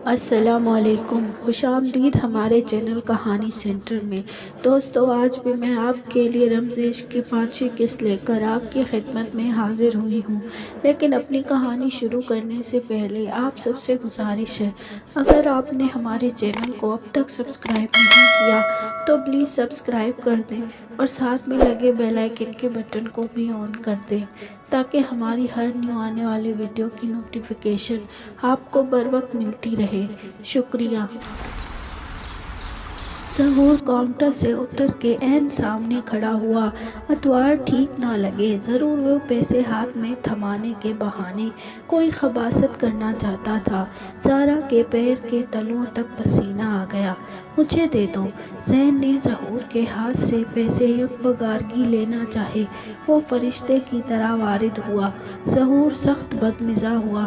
السلام علیکم، خوش آمدید ہمارے چینل کہانی سینٹر میں۔ دوستو، آج بھی میں آپ کے لیے رمز عشق کی 5ویں قسط لے کر آپ کی خدمت میں حاضر ہوئی ہوں، لیکن اپنی کہانی شروع کرنے سے پہلے آپ سب سے گزارش ہے، اگر آپ نے ہمارے چینل کو اب تک سبسکرائب نہیں کیا تو پلیز سبسکرائب کر دیں اور ساتھ میں لگے بیل آئیکن کے بٹن کو بھی آن کر دیں تاکہ ہماری ہر نیو آنے والی ویڈیو کی نوٹیفیکیشن آپ کو بر وقت ملتی رہے۔ شکریہ۔ ظہور کاؤنٹر سے اتر کے عین سامنے کھڑا ہوا۔ اتوار ٹھیک نہ لگے، ضرور وہ پیسے ہاتھ میں تھمانے کے بہانے کوئی خباثت کرنا چاہتا تھا۔ زارا کے پیر کے تلوؤں تک پسینہ آ گیا۔ مجھے دے دو۔ زین نے ظہور کے ہاتھ سے پیسے یکبارگی لینا چاہے، وہ فرشتے کی طرح وارد ہوا۔ ظہور سخت بدمزاج ہوا۔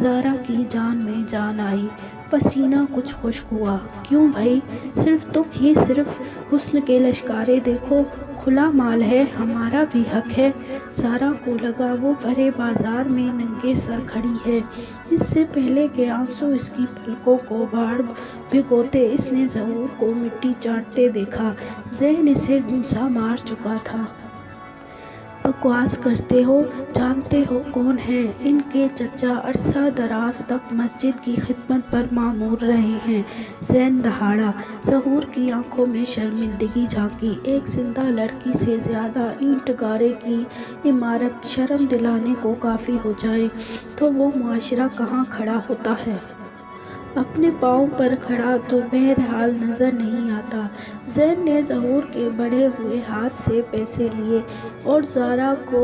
زارا کی جان میں جان آئی، پسینہ کچھ خشک ہوا۔ کیوں بھائی، صرف تم ہی صرف حسن کے لشکارے دیکھو، کھلا مال ہے، ہمارا بھی حق ہے۔ زارا کو لگا وہ بھرے بازار میں ننگے سر کھڑی ہے۔ اس سے پہلے کہ آنسو اس کی پلکوں کو باڑ بھگوتے، اس نے ظہور کو مٹی چاٹتے دیکھا۔ زین اسے گھونسا مار چکا تھا۔ بکواس کرتے ہو، جانتے ہو کون ہیں؟ ان کے چچا عرصہ دراز تک مسجد کی خدمت پر مامور رہے ہیں۔ زین دہاڑا۔ ظہور کی آنکھوں میں شرمندگی جھانکی۔ ایک زندہ لڑکی سے زیادہ اینٹ گارے کی عمارت شرم دلانے کو کافی ہو جائے تو وہ معاشرہ کہاں کھڑا ہوتا ہے؟ اپنے پاؤں پر کھڑا تو بہرحال نظر نہیں آتا۔ زین نے ظہور کے بڑھے ہوئے ہاتھ سے پیسے لیے اور زارا کو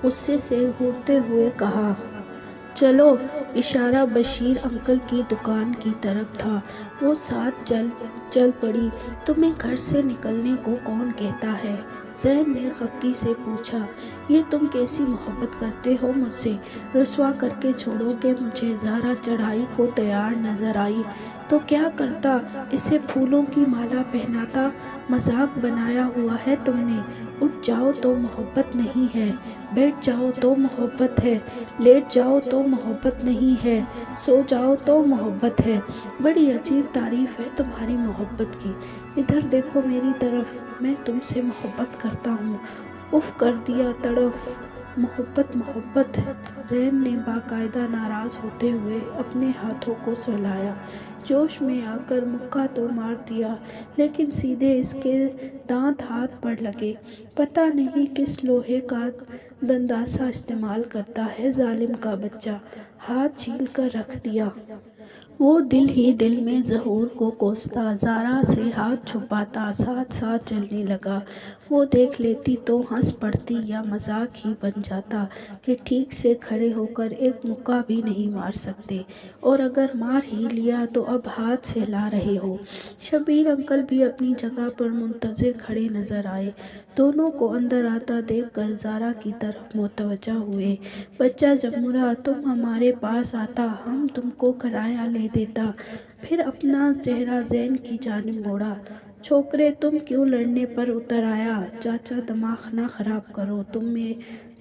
غصے سے گھورتے ہوئے کہا، چلو۔ اشارہ بشیر انکل کی دکان کی طرف تھا۔ وہ ساتھ چل پڑی۔ تمہیں گھر سے نکلنے کو کون کہتا ہے؟ زین نے خفگی سے پوچھا۔ یہ تم کیسی محبت کرتے ہو مجھ سے؟ رسوا کر کے چھوڑو گے مجھے؟ زارا چڑھائی کو تیار نظر آئی۔ تو کیا کرتا؟ اسے پھولوں کی مالا پہناتا؟ مذاق بنایا ہوا ہے تم نے۔ اٹھ جاؤ تو محبت نہیں ہے، بیٹھ جاؤ تو محبت ہے، لیٹ جاؤ تو محبت نہیں ہے، سو جاؤ تو محبت ہے۔ بڑی عجیب تعریف ہے تمہاری محبت کی۔ ادھر دیکھو میری طرف، میں تم سے محبت کرتا ہوں۔ اف کر دیا تڑپ۔ محبت محبت ہے۔ زین نے باقاعدہ ناراض ہوتے ہوئے اپنے ہاتھوں کو سہلایا۔ جوش میں آ کر مکہ تو مار دیا، لیکن سیدھے اس کے دانت ہاتھ پر لگے۔ پتہ نہیں کس لوہے کا دنداسہ استعمال کرتا ہے ظالم کا بچہ۔ ہاتھ چھیل کر رکھ دیا۔ وہ دل ہی دل میں ظہور کو کوستا، زارا سے ہاتھ چھپاتا، ساتھ ساتھ چلنے لگا۔ وہ دیکھ لیتی تو ہنس پڑتی یا مذاق ہی بن جاتا کہ ٹھیک سے کھڑے ہو کر ایک مکہ بھی نہیں مار سکتے، اور اگر مار ہی لیا تو اب ہاتھ سہلا رہے ہو۔ شبیر انکل بھی اپنی جگہ پر منتظر کھڑے نظر آئے۔ دونوں کو اندر آتا دیکھ کر زارا کی طرف متوجہ ہوئے۔ بچہ جمورا، تم ہمارے پاس آتا، ہم تم کو کرایہ لے دیتا۔ پھر اپنا چہرہ زین کی جانب موڑا۔ چھوکرے، تم کیوں لڑنے پر اتر آیا؟ چاچا دماغ نہ خراب کرو،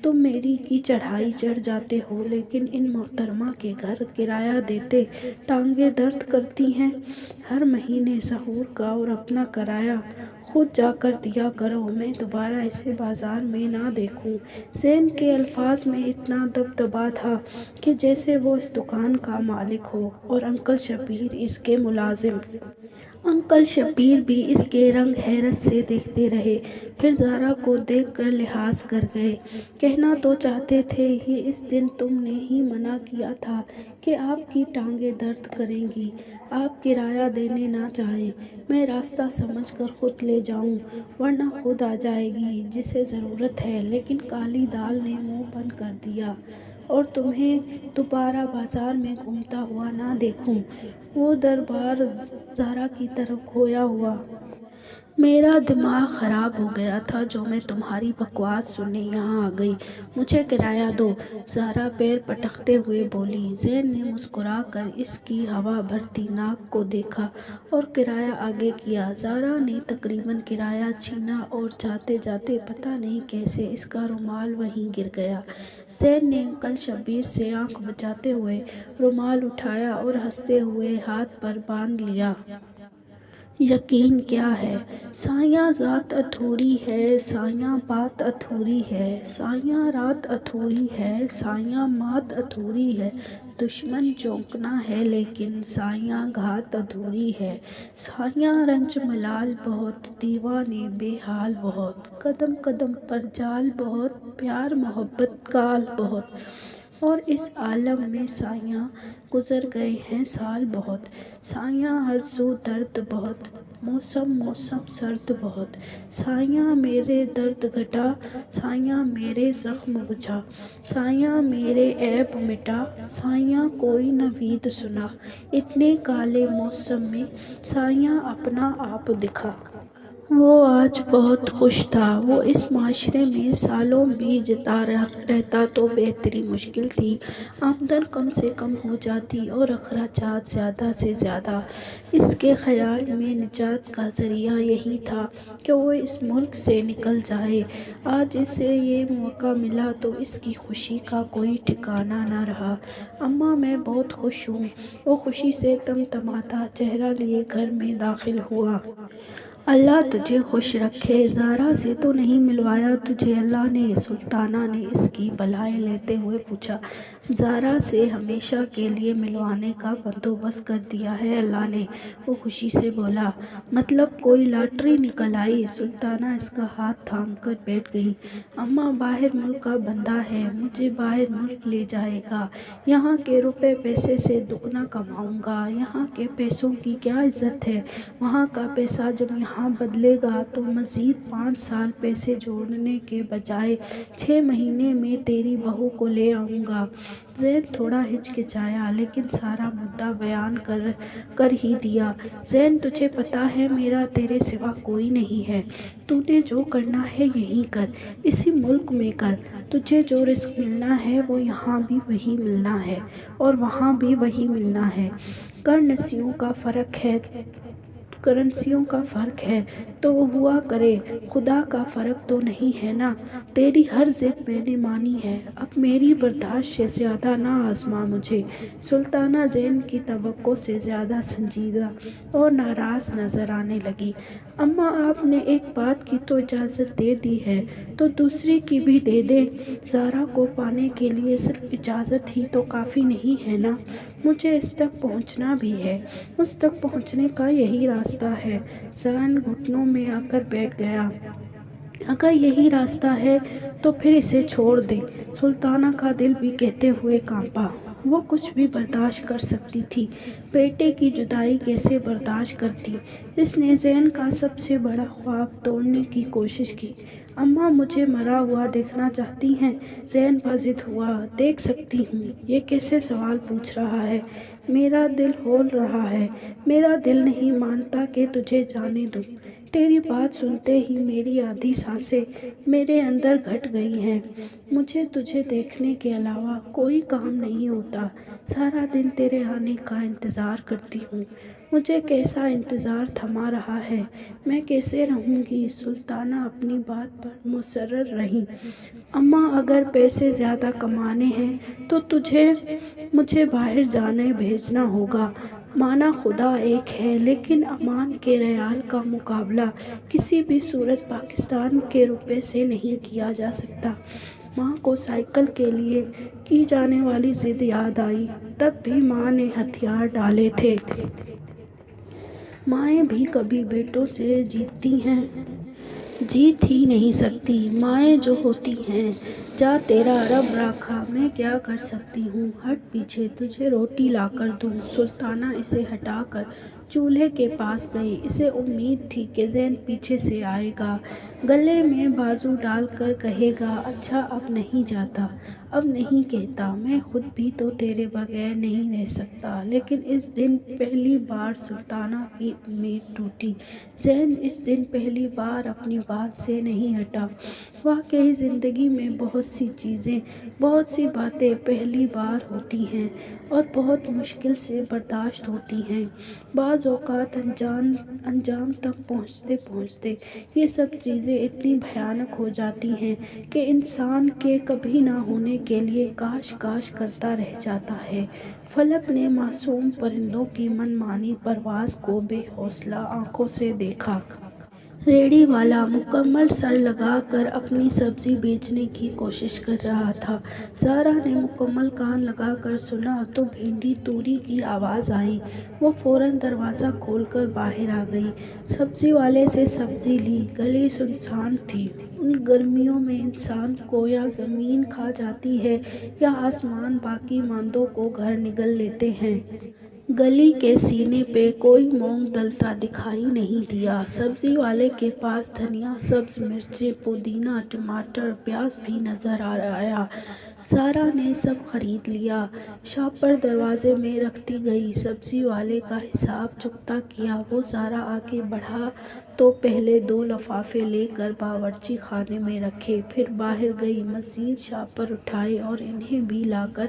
تم میری کی چڑھائی چڑھ جاتے ہو، لیکن ان محترمہ کے گھر کرایہ دیتے ٹانگیں درد کرتی ہیں۔ ہر مہینے ظہور کا اور اپنا کرایہ خود جا کر دیا کرو، میں دوبارہ اسے بازار میں نہ دیکھوں۔ زین کے الفاظ میں اتنا دبدبا تھا کہ جیسے وہ اس دکان کا مالک ہو اور انکل شبیر اس کے ملازم۔ انکل شبیر بھی اس کے رنگ حیرت سے دیکھتے رہے، پھر زارا کو دیکھ کر لحاظ کر گئے۔ کہنا تو چاہتے تھے، یہ اس دن تم نے ہی منع کیا تھا کہ آپ کی ٹانگیں درد کریں گی، آپ کرایہ دینے نہ چاہیں، میں راستہ سمجھ کر خود لے جاؤں، ورنہ خود آ جائے گی جسے ضرورت ہے۔ لیکن کالی دال نے منہ بند کر دیا، اور تمہیں دوبارہ بازار میں گھومتا ہوا نہ دیکھوں۔ وہ دربار زارا کی طرف کھویا ہوا میرا دماغ خراب ہو گیا تھا جو میں تمہاری بکواس سننے یہاں آ گئی۔ مجھے کرایہ دو، زہرا پیر پٹکتے ہوئے بولی۔ زین نے مسکرا کر اس کی ہوا بھرتی ناک کو دیکھا اور کرایہ آگے کیا۔ زہرا نے تقریباً کرایہ چھینا اور جاتے جاتے پتہ نہیں کیسے اس کا رومال وہیں گر گیا۔ زین نے انکل شبیر سے آنکھ بچاتے ہوئے رومال اٹھایا اور ہنستے ہوئے ہاتھ پر باندھ لیا۔ یقین کیا ہے؟ سایہ ذات ادھوری ہے، سایہ بات ادھوری ہے، سایہ رات ادھوری ہے، سایہ مات ادھوری ہے، دشمن چونکنا ہے لیکن سایہ گھات ادھوری ہے، سایہ رنج ملال بہت، دیوانے بے حال بہت، قدم قدم پر جال بہت، پیار محبت کال بہت، اور اس عالم میں سایہ گزر گئے ہیں سال بہت، سایہ ہر سو درد بہت، موسم موسم سرد بہت، سایہ میرے درد گھٹا، سایہ میرے زخم بجھا، سایہ میرے عیب مٹا، سایہ کوئی نوید سنا، اتنے کالے موسم میں سایہ اپنا آپ دکھا۔ وہ آج بہت خوش تھا۔ وہ اس معاشرے میں سالوں بھی جتا رہتا تو بہتری مشکل تھی، آمدن کم سے کم ہو جاتی اور اخراجات زیادہ سے زیادہ۔ اس کے خیال میں نجات کا ذریعہ یہی تھا کہ وہ اس ملک سے نکل جائے۔ آج اسے یہ موقع ملا تو اس کی خوشی کا کوئی ٹھکانہ نہ رہا۔ اماں میں بہت خوش ہوں، وہ خوشی سے تمتماتا چہرہ لیے گھر میں داخل ہوا۔ اللہ تجھے خوش رکھے، زہرا سے تو نہیں ملوایا تجھے اللہ نے؟ سلطانہ نے اس کی بلائیں لیتے ہوئے پوچھا۔ زہرا سے ہمیشہ کے لیے ملوانے کا بندوبست کر دیا ہے اللہ نے، وہ خوشی سے بولا۔ مطلب کوئی لاٹری نکل آئی؟ سلطانہ اس کا ہاتھ تھام کر بیٹھ گئی۔ اماں باہر ملک کا بندہ ہے، مجھے باہر ملک لے جائے گا، یہاں کے روپے پیسے سے دگنا کماؤں گا، یہاں کے پیسوں کی کیا عزت ہے، وہاں کا پیسہ جب یہاں بدلے گا تو مزید 5 سال پیسے جوڑنے کے بجائے 6 مہینے میں تیری بہو کو لے آؤں گا۔ زین تھوڑا ہچکچایا لیکن سارا مدعا بیان کر ہی دیا۔ زین تجھے پتہ ہے میرا تیرے سوا کوئی نہیں ہے، تو نے جو کرنا ہے یہیں کر، اسی ملک میں کر، تجھے جو رزق ملنا ہے وہ یہاں بھی وہی ملنا ہے اور وہاں بھی وہی ملنا ہے، کرنسیوں کا فرق ہے تو وہ ہوا کرے، خدا کا فرق تو نہیں ہے نا۔ تیری ہر ضد میں نے مانی ہے، اب میری برداشت سے زیادہ نہ آزما مجھے۔ سلطانہ زین کی توقع سے زیادہ سنجیدہ اور ناراض نظر آنے لگی۔ اماں آپ نے ایک بات کی تو اجازت دے دی ہے تو دوسری کی بھی دے دیں، زہرا کو پانے کے لیے صرف اجازت ہی تو کافی نہیں ہے نا، مجھے اس تک پہنچنا بھی ہے، اس تک پہنچنے کا یہی راستہ ہے۔ زین گھٹنوں میں آ کر بیٹھ گیا۔ اگر یہی راستہ ہے تو پھر اسے چھوڑ دے۔ سلطانہ کا دل بھی کہتے ہوئے کانپا۔ وہ کچھ بھی برداشت کر سکتی تھی، بیٹے کی جدائی کیسے برداشت کرتی؟ اس نے زین کا سب سے بڑا خواب توڑنے کی کوشش کی۔ اماں مجھے مرا ہوا دیکھنا چاہتی ہیں؟ زین پر ضد ہوا۔ دیکھ سکتی ہوں، یہ کیسے سوال پوچھ رہا ہے؟ میرا دل ہول رہا ہے، میرا دل نہیں مانتا کہ تجھے جانے دوں۔ تیری بات سنتے ہی میری آدھی سانسیں میرے اندر گھٹ گئی ہیں، مجھے تجھے دیکھنے کے علاوہ کوئی کام نہیں ہوتا، سارا دن تیرے آنے کا انتظار کرتی ہوں، مجھے کیسا انتظار تھما رہا ہے، میں کیسے رہوں گی؟ سلطانہ اپنی بات پر مصرر رہیں۔ اماں اگر پیسے زیادہ کمانے ہیں تو مجھے باہر جانے بھیجنا ہوگا، مانا خدا ایک ہے لیکن امان کے ریال کا مقابلہ کسی بھی صورت پاکستان کے روپے سے نہیں کیا جا سکتا۔ ماں کو سائیکل کے لیے کی جانے والی ضد یاد آئی، تب بھی ماں نے ہتھیار ڈالے تھے۔ مائیں بھی کبھی بیٹوں سے جیتتی ہیں؟ جیت ہی نہیں سکتی۔ مائیں جو ہوتی ہیں جا تیرا رب راکھا، میں کیا کر سکتی ہوں، ہٹ پیچھے، تجھے روٹی لا کر دوں۔ سلطانہ اسے ہٹا کر چولہے کے پاس گئی۔ اسے امید تھی کہ زین پیچھے سے آئے گا، گلے میں بازو ڈال کر کہے گا، اچھا اب نہیں جاتا، اب نہیں کہتا، میں خود بھی تو تیرے بغیر نہیں رہ سکتا۔ لیکن اس دن پہلی بار سلطانہ کی امید ٹوٹی۔ زین اس دن پہلی بار اپنی بات سے نہیں ہٹا۔ واقعی زندگی میں بہت سی چیزیں، بہت سی باتیں پہلی بار ہوتی ہیں اور بہت مشکل سے برداشت ہوتی ہیں۔ بعض اوقات انجام تک پہنچتے پہنچتے یہ سب چیزیں اتنی بھیانک ہو جاتی ہیں کہ انسان کے کبھی نہ ہونے کے لیے کاش کاش کرتا رہ جاتا ہے۔ فلک نے معصوم پرندوں کی من مانی پرواز کو بے حوصلہ آنکھوں سے دیکھا۔ ریڑھی والا مکمل سر لگا کر اپنی سبزی بیچنے کی کوشش کر رہا تھا۔ زہرا نے مکمل کان لگا کر سنا تو بھینڈی توری کی آواز آئی۔ وہ فوراً دروازہ کھول کر باہر آ گئی، سبزی والے سے سبزی لی۔ گلی سنسان تھی۔ ان گرمیوں میں انسان کو یا زمین کھا جاتی ہے یا آسمان باقی ماندوں کو گھر نگل لیتے ہیں۔ گلی کے سینے پہ کوئی مونگ دلتا دکھائی نہیں دیا۔ سبزی والے کے پاس دھنیا، سبز مرچیں، پودینہ، ٹماٹر، پیاز بھی نظر آیا۔ زہرا نے سب خرید لیا۔ شاپر دروازے میں رکھتی گئی۔ سبزی والے کا حساب چکتا کیا۔ وہ زہرا آگے بڑھا تو پہلے 2 لفافے لے کر باورچی خانے میں رکھے، پھر باہر گئی، مزید شاپر اٹھائے اور انہیں بھی لا کر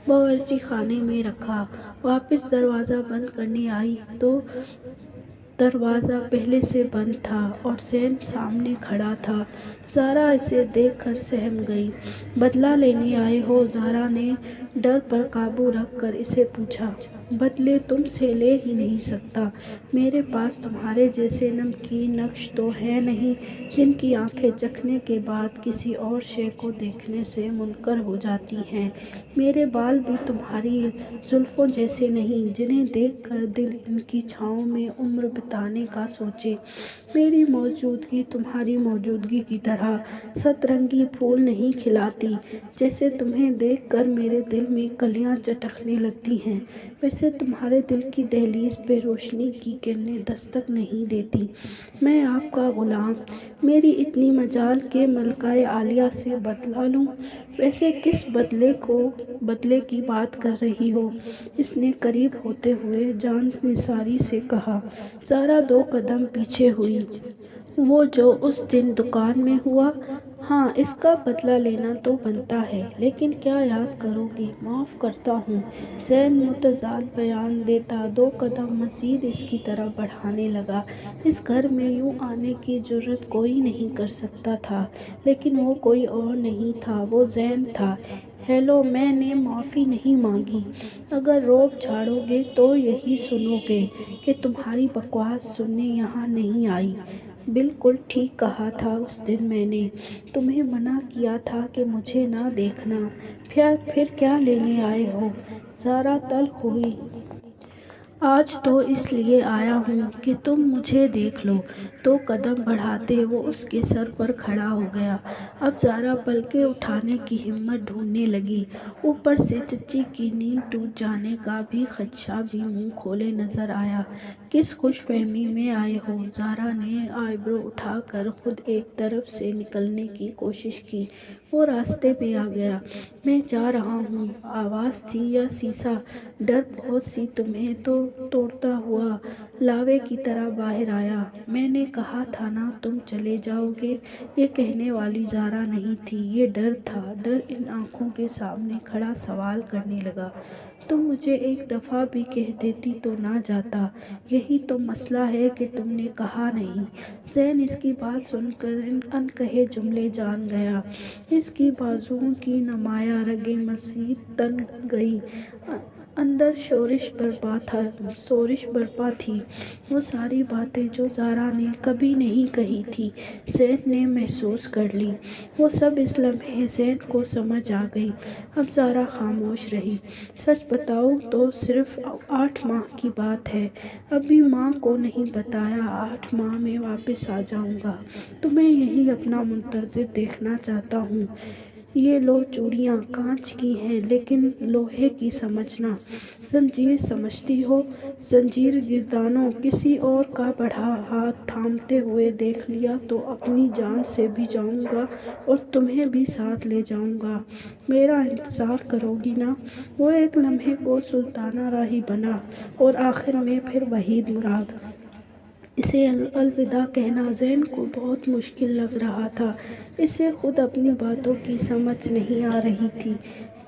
باورچی خانے میں رکھا۔ واپس دروازہ بند کرنے آئی تو دروازہ پہلے سے بند تھا اور زین سامنے کھڑا تھا۔ زہرا اسے دیکھ کر سہم گئی۔ بدلہ لینے آئے ہو؟ زہرا نے ڈر پر قابو رکھ کر اسے پوچھا۔ بدلے تم سے لے ہی نہیں سکتا، میرے پاس تمہارے جیسے نمکین نقش تو ہیں نہیں جن کی آنکھیں چکھنے کے بعد کسی اور شے کو دیکھنے سے منکر ہو جاتی ہیں۔ میرے بال بھی تمہاری زلفوں جیسے نہیں جنہیں دیکھ کر دل ان کی چھاؤں میں عمر بتانے کا سوچے۔ میری موجودگی تمہاری موجودگی کی طرح سترنگی پھول نہیں کھلاتی۔ جیسے تمہیں دیکھ کر میرے دل میں کلیاں چٹکنے لگتی ہیں، ویسے تمہارے دل کی دہلیز پہ روشنی کی کرنیں دستک نہیں دیتی۔ میں آپ کا غلام، میری اتنی مجال کہ ملکہ عالیہ سے بدلہ لوں؟ ویسے کس بدلے کی بات کر رہی ہو؟ اس نے قریب ہوتے ہوئے جان نثاری سے کہا۔ زہرا 2 قدم پیچھے ہوئی۔ وہ جو اس دن دکان میں ہوا؟ ہاں، اس کا بدلہ لینا تو بنتا ہے، لیکن کیا یاد کرو گی؟ معاف کرتا ہوں، زین متضاد بیان دیتا 2 قدم مزید اس کی طرف بڑھانے لگا۔ اس گھر میں یوں آنے کی جرأت کوئی نہیں کر سکتا تھا، لیکن وہ کوئی اور نہیں تھا، وہ زین تھا۔ ہیلو، میں نے معافی نہیں مانگی۔ اگر رعب جھاڑو گے تو یہی سنو گے کہ تمہاری بکواس سننے یہاں نہیں آئی۔ بالکل ٹھیک کہا تھا اس دن میں نے، تمہیں منع کیا تھا کہ مجھے نہ دیکھنا۔ پھر کیا لینے آئے ہو؟ زہرا تلخ ہوئی۔ آج تو اس لیے آیا ہوں کہ تم مجھے دیکھ لو۔ 2 قدم بڑھاتے وہ اس کے سر پر کھڑا ہو گیا۔ اب زہرا پلکیں اٹھانے کی ہمت ڈھونڈنے لگی۔ اوپر سے چچی کی نیند ٹوٹ جانے کا بھی خدشہ بھی منہ کھولے نظر آیا۔ کس خوش فہمی میں آئے ہو؟ زہرا نے آئیبرو اٹھا کر خود ایک طرف سے نکلنے کی کوشش کی۔ وہ راستے میں آ گیا۔ میں جا رہا ہوں۔ آواز تھی یا شیشہ؟ ڈر بہت سی تمہیں تو توڑتا ہوا لاوے کی طرح باہر آیا۔ میں نے کہا تھا نا تم چلے جاؤ گے۔ یہ کہنے والی زہرا نہیں تھی، یہ ڈر تھا۔ ڈر ان آنکھوں کے سامنے کھڑا سوال کرنے لگا، تم مجھے ایک دفعہ بھی کہہ دیتی تو نہ جاتا؟ یہی تو مسئلہ ہے کہ تم نے کہا نہیں۔ زین اس کی بات سن کر انکہے جملے جان گیا۔ اس کی بازوؤں کی نمایاں رگیں مزید تن گئیں۔ اندر شورش برپا تھی۔ وہ ساری باتیں جو زہرا نے کبھی نہیں کہی تھی زین نے محسوس کر لیں۔ وہ سب اس لمحے زین کو سمجھ آ گئی۔ اب زہرا خاموش رہی۔ سچ بتاؤں تو صرف 8 ماہ کی بات ہے۔ ابھی ماں کو نہیں بتایا۔ 8 ماہ میں واپس آ جاؤں گا۔ تمہیں یہیں اپنا منتظر دیکھنا چاہتا ہوں۔ یہ لو چوڑیاں کانچ کی ہیں لیکن لوہے کی سمجھنا، زنجیر سمجھتی ہو؟ زنجیر گردانوں کسی اور کا بڑھا ہاتھ تھامتے ہوئے دیکھ لیا تو اپنی جان سے بھی جاؤں گا اور تمہیں بھی ساتھ لے جاؤں گا۔ میرا انتظار کرو گی نا؟ وہ ایک لمحے کو سلطانہ راہی بنا اور آخر میں پھر وحید مراد۔ اسے الوداع کہنا زین کو بہت مشکل لگ رہا تھا۔ اسے خود اپنی باتوں کی سمجھ نہیں آ رہی تھی۔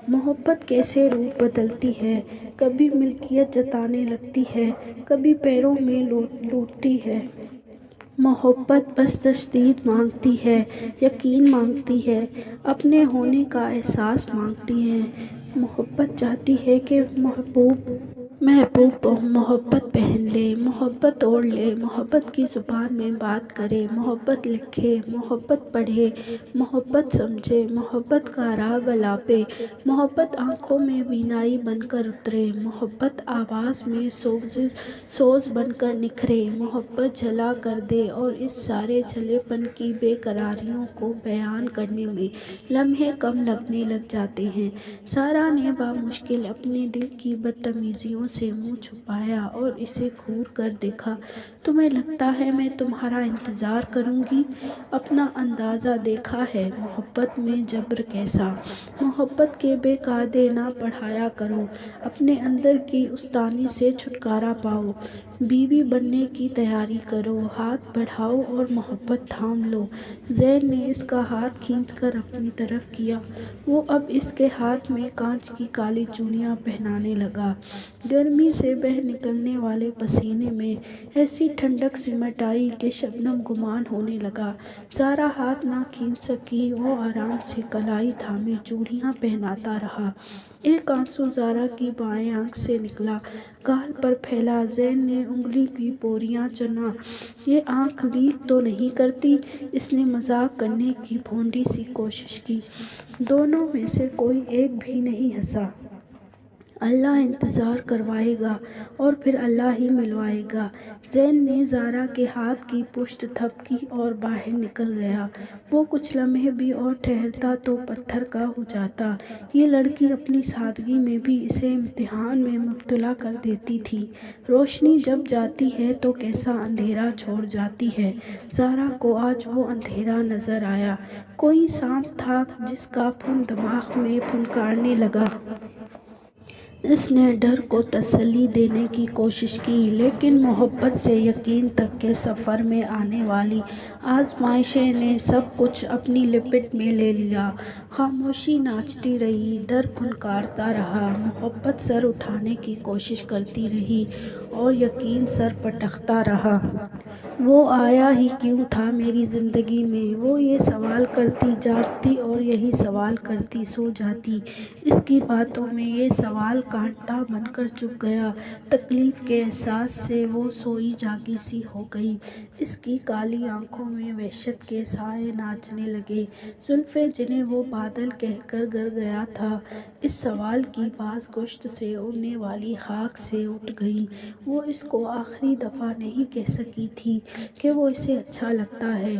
محبت کیسے روپ بدلتی ہے، کبھی ملکیت جتانے لگتی ہے، کبھی پیروں میں لوٹتی ہے۔ محبت بس تجدید مانگتی ہے، یقین مانگتی ہے، اپنے ہونے کا احساس مانگتی ہے۔ محبت چاہتی ہے کہ محبوب محبت پہن لے، محبت اوڑھ لے، محبت کی زبان میں بات کرے، محبت لکھے، محبت پڑھے، محبت سمجھے، محبت کا راگ الاپے، محبت آنکھوں میں بینائی بن کر اترے، محبت آواز میں سوز بن کر نکھرے، محبت جھلا کر دے اور اس سارے جھلے پن کی بے قراریوں کو بیان کرنے میں لمحے کم لگنے لگ جاتے ہیں۔ سارا نے بامشکل اپنے دل کی بدتمیزیوں سے منہ چھپایا اور اسے گھور کر دیکھا۔ تمہیں لگتا ہے میں تمہارا انتظار کروں گی؟ اپنا اندازہ دیکھا ہے محبت میں جبر کیسا؟ محبت کے بے قاعدے نہ پڑھایا کرو، اپنے اندر کی استانی سے چھٹکارا پاؤ، بیوی بننے کی تیاری کرو، ہاتھ بڑھاؤ اور محبت تھام لو۔ زین نے اس کا ہاتھ کھینچ کر اپنی طرف کیا۔ وہ اب اس کے ہاتھ میں کانچ کی کالی چوڑیاں پہنانے لگا۔ گرمی سے بہہ نکلنے والے پسینے میں ایسی ٹھنڈک سمٹ آئی کہ شبنم گمان ہونے لگا۔ زارا ہاتھ نہ کھینچ سکی، وہ آرام سے کلائی تھامے چوڑیاں پہناتا رہا۔ ایک آنسو زارا کی بائیں آنکھ سے نکلا، گال پر پھیلا۔ زین نے انگلی کی پوریاں چنا۔ یہ آنکھ لیک تو نہیں کرتی؟ اس نے مذاق کرنے کی بھونڈی سی کوشش کی۔ دونوں میں سے کوئی ایک بھی نہیں ہنسا۔ اللہ انتظار کروائے گا اور پھر اللہ ہی ملوائے گا۔ زین نے زارا کے ہاتھ کی پشت تھپکی اور باہر نکل گیا۔ وہ کچھ لمحے بھی اور ٹھہرتا تو پتھر کا ہو جاتا۔ یہ لڑکی اپنی سادگی میں بھی اسے امتحان میں مبتلا کر دیتی تھی۔ روشنی جب جاتی ہے تو کیسا اندھیرا چھوڑ جاتی ہے۔ زارا کو آج وہ اندھیرا نظر آیا، کوئی سانپ تھا جس کا پھن دماغ میں پھنکارنے لگا۔ اس نے ڈر کو تسلی دینے کی کوشش کی، لیکن محبت سے یقین تک کے سفر میں آنے والی آزمائشیں نے سب کچھ اپنی لپٹ میں لے لیا۔ خاموشی ناچتی رہی، ڈر پھنکارتا رہا، محبت سر اٹھانے کی کوشش کرتی رہی اور یقین سر پٹکتا رہا۔ وہ آیا ہی کیوں تھا میری زندگی میں؟ وہ یہ سوال کرتی جاگتی اور یہی سوال کرتی سو جاتی۔ اس کی باتوں میں یہ سوال کانٹا بن کر چبھ گیا۔ تکلیف کے احساس سے وہ سوئی جاگی سی ہو گئی۔ اس کی کالی آنکھوں میں وحشت کے سائے ناچنے لگے۔ زلفیں جنہیں وہ بادل کہہ کر گر گیا تھا، اس سوال کی باز گشت سے اڑنے والی خاک سے اٹھ گئیں۔ وہ اس کو آخری دفعہ نہیں کہہ سکی تھی کہ وہ اسے اچھا لگتا ہے،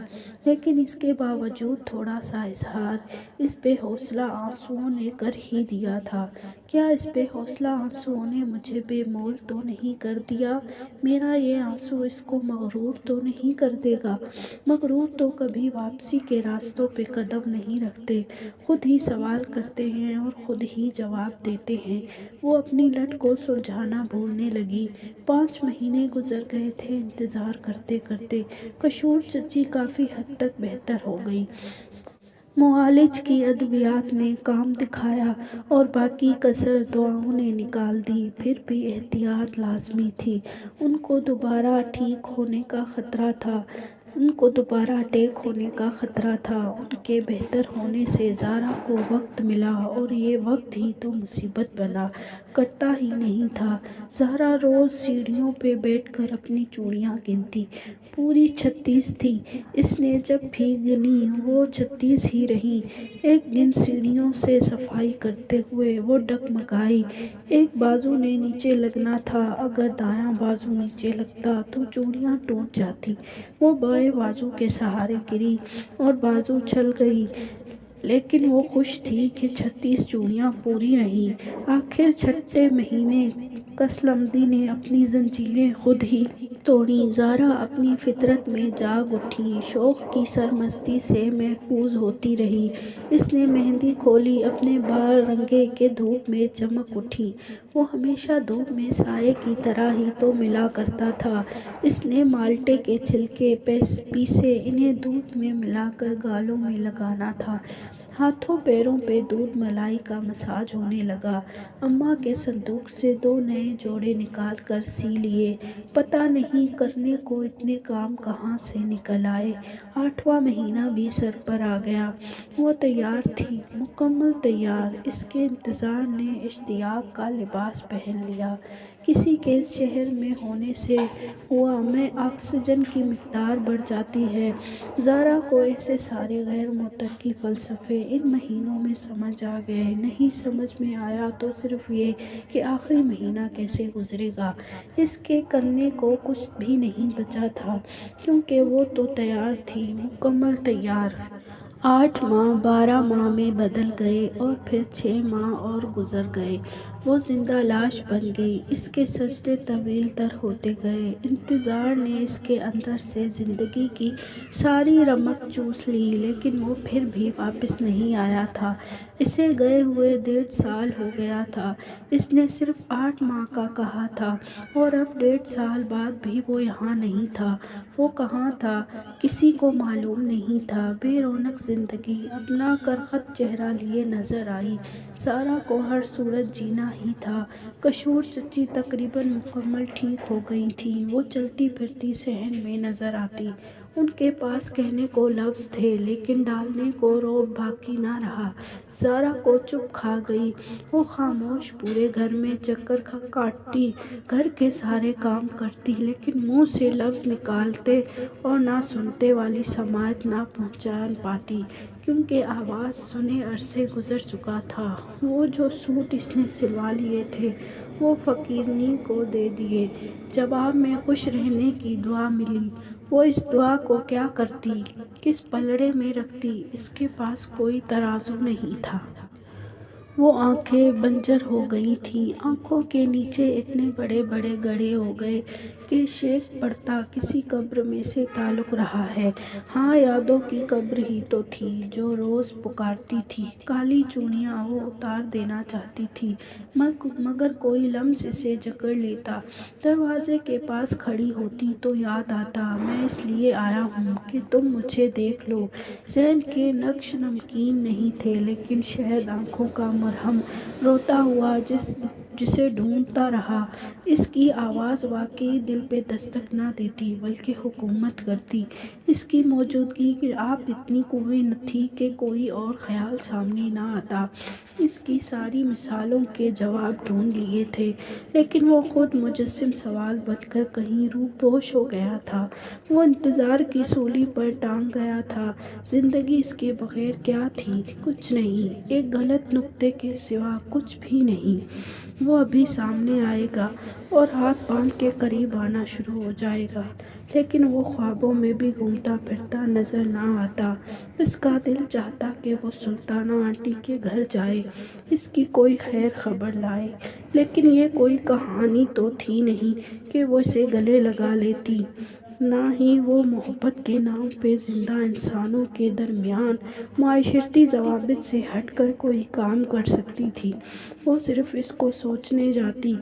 لیکن اس کے باوجود تھوڑا سا اظہار اس بے حوصلہ آنسوؤں نے کر ہی دیا تھا۔ کیا اس بے حوصلہ آنسوؤں نے مجھے بے مول تو نہیں کر دیا؟ میرا یہ آنسو اس کو مغرور تو نہیں کر دے گا؟ مغرور تو کبھی واپسی کے راستوں پہ قدم نہیں رکھتے، خود ہی سوال کرتے ہیں اور خود ہی جواب دیتے ہیں۔ وہ اپنی لٹ کو سلجھانا بھولنے لگی۔ 5 مہینے گزر گئے تھے انتظار کرتے کرتے۔ کشور چچی کافی حد تک بہتر ہو گئیں۔ معالج کی ادویات نے کام دکھایا اور باقی کسر دواؤں نے نکال دی، پھر بھی احتیاط لازمی تھی۔ ان کو دوبارہ اٹیک ہونے کا خطرہ تھا۔ ان کے بہتر ہونے سے زارا کو وقت ملا اور یہ وقت ہی تو مصیبت بنا، کٹتا ہی نہیں تھا۔ زارا روز سیڑھیوں پہ بیٹھ کر اپنی چوڑیاں گنتی۔ پوری 36 تھیں۔ اس نے جب بھی گنی وہ 36 ہی رہیں۔ ایک دن سیڑھیوں سے صفائی کرتے ہوئے وہ ڈگمگائی۔ ایک بازو نے نیچے لگنا تھا، اگر دایاں بازو نیچے لگتا تو چوڑیاں ٹوٹ جاتی۔ وہ بائیں بازو کے سہارے گری اور بازو چھل گئی۔ لیکن وہ خوش تھی کہ 36 چوڑیاں پوری نہیں۔ آخر چھٹے مہینے کسلمدی نے اپنی زنجیریں خود ہی توڑیں۔ زارا اپنی فطرت میں جاگ اٹھی، شوق کی سرمستی سے محفوظ ہوتی رہی۔ اس نے مہندی کھولی، اپنے بال رنگے کہ دھوپ میں چمک اٹھی۔ وہ ہمیشہ دھوپ میں سائے کی طرح ہی تو ملا کرتا تھا۔ اس نے مالٹے کے چھلکے پیسے، انہیں دودھ میں ملا کر گالوں میں لگانا تھا۔ ہاتھوں پیروں پہ دودھ ملائی کا مساج ہونے لگا۔ اماں کے صندوق سے 2 نئے جوڑے نکال کر سی لیے۔ پتہ نہیں کرنے کو اتنے کام کہاں سے نکل آئے۔ 8واں مہینہ بھی سر پر آ گیا۔ وہ تیار تھی، مکمل تیار۔ اس کے انتظار نے اشتیاق کا لباس پہن لیا۔ کسی کے اس شہر میں ہونے سے ہوا میں آکسیجن کی مقدار بڑھ جاتی ہے۔ زارا کو ایسے سارے غیر منطقی فلسفے ان مہینوں میں سمجھ آ گئے۔ نہیں سمجھ میں آیا تو صرف یہ کہ آخری مہینہ کیسے گزرے گا۔ اس کے کرنے کو کچھ بھی نہیں بچا تھا، کیونکہ وہ تو تیار تھی، مکمل تیار۔ 8 ماہ 12 ماہ میں بدل گئے اور پھر 6 ماہ اور گزر گئے۔ وہ زندہ لاش بن گئی۔ اس کے سجدے طویل تر ہوتے گئے۔ انتظار نے اس کے اندر سے زندگی کی ساری رمق چوس لی، لیکن وہ پھر بھی واپس نہیں آیا تھا۔ اسے گئے ہوئے 1.5 سال ہو گیا تھا۔ اس نے صرف 8 ماہ کا کہا تھا، اور اب 1.5 سال بعد بھی وہ یہاں نہیں تھا۔ وہ کہاں تھا، کسی کو معلوم نہیں تھا۔ بے رونق زندگی اپنا کرخت چہرہ لیے نظر آئی۔ زارا کو ہر صورت جینا ہی تھا۔ کشور چچی تقریباً مکمل ٹھیک ہو گئی تھیں۔ وہ چلتی پھرتی صحن میں نظر آتی۔ ان کے پاس کہنے کو لفظ تھے، لیکن ڈالنے کو رعب باقی نہ رہا۔ زارا کو چپ کھا گئی۔ وہ خاموش پورے گھر میں چکر کاٹتی، گھر کے سارے کام کرتی، لیکن منہ سے لفظ نکالتے اور نہ سنتے والی سماعت نہ پہچان پاتی، کیونکہ آواز سنے عرصے گزر چکا تھا۔ وہ جو سوٹ اس نے سلوا لیے تھے، وہ فقیرنی کو دے دیے۔ جواب میں خوش رہنے کی دعا ملی۔ وہ اس دعا کو کیا کرتی، کس پلڑے میں رکھتی، اس کے پاس کوئی ترازو نہیں تھا۔ وہ آنکھیں بنجر ہو گئی تھیں۔ آنکھوں کے نیچے اتنے بڑے بڑے گڑھے ہو گئے کہ شیخ پڑتا کسی قبر میں سے تعلق رہا ہے۔ ہاں، یادوں کی قبر ہی تو تھی جو روز پکارتی تھی۔ کالی چوڑیاں وہ اتار دینا چاہتی تھی، مگر کوئی لمس اسے جکڑ لیتا۔ دروازے کے پاس کھڑی ہوتی تو یاد آتا، میں اس لیے آیا ہوں کہ تم مجھے دیکھ لو۔ ذہن کے نقش نمکین نہیں تھے، لیکن شہد آنکھوں کا مرہم۔ روتا ہوا جسے ڈھونڈتا رہا۔ اس کی آواز واقعی دل پہ دستک نہ دیتی، بلکہ حکومت کرتی۔ اس کی موجودگی آپ اتنی قوی تھی کہ کوئی اور خیال سامنے نہ آتا۔ اس کی ساری مثالوں کے جواب ڈھونڈ لیے تھے، لیکن وہ خود مجسم سوال بن کر کہیں روح پوش ہو گیا تھا۔ وہ انتظار کی سولی پر ٹانگ گیا تھا۔ زندگی اس کے بغیر کیا تھی؟ کچھ نہیں، ایک غلط نقطے کے سوا کچھ بھی نہیں۔ وہ ابھی سامنے آئے گا اور ہاتھ باندھ کے قریب آنا شروع ہو جائے گا، لیکن وہ خوابوں میں بھی گھومتا پھرتا نظر نہ آتا۔ اس کا دل چاہتا کہ وہ سلطانہ آنٹی کے گھر جائے، اس کی کوئی خیر خبر لائے، لیکن یہ کوئی کہانی تو تھی نہیں کہ وہ اسے گلے لگا لیتی۔ نہ ہی وہ محبت کے نام پہ زندہ انسانوں کے درمیان معاشرتی ضوابط سے ہٹ کر کوئی کام کر سکتی تھی۔ وہ صرف اس کو سوچنے جاتی،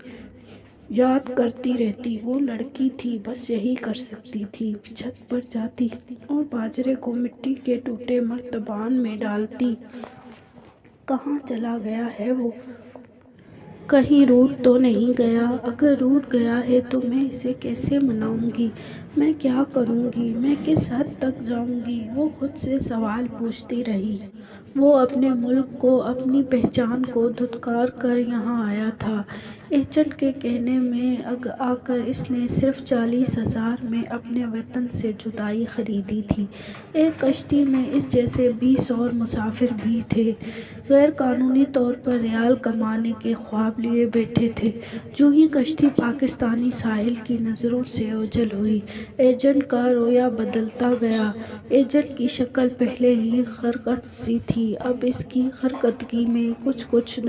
یاد کرتی رہتی۔ وہ لڑکی تھی، بس یہی کر سکتی تھی۔ چھت پر جاتی اور باجرے کو مٹی کے ٹوٹے مرتبان میں ڈالتی۔ کہاں چلا گیا ہے وہ؟ کہیں روٹھ تو نہیں گیا؟ اگر روٹھ گیا ہے تو میں اسے کیسے مناؤں گی؟ میں کیا کروں گی؟ میں کس حد تک جاؤں گی؟ وہ خود سے سوال پوچھتی رہی۔ وہ اپنے ملک کو، اپنی پہچان کو دھتکار کر یہاں آیا تھا۔ ایجنٹ کے کہنے میں آ کر اس نے صرف 40,000 میں اپنے وطن سے جدائی خریدی تھی۔ ایک کشتی میں اس جیسے 20 اور مسافر بھی تھے، غیر قانونی طور پر ریال کمانے کے خواب لیے بیٹھے تھے۔ جو ہی کشتی پاکستانی ساحل کی نظروں سے اوجھل ہوئی، ایجنٹ کا رویہ بدلتا گیا۔ ایجنٹ کی شکل پہلے ہی خرقت سی تھی۔ تھی۔ اب اس کی حرکتگی میں کچھ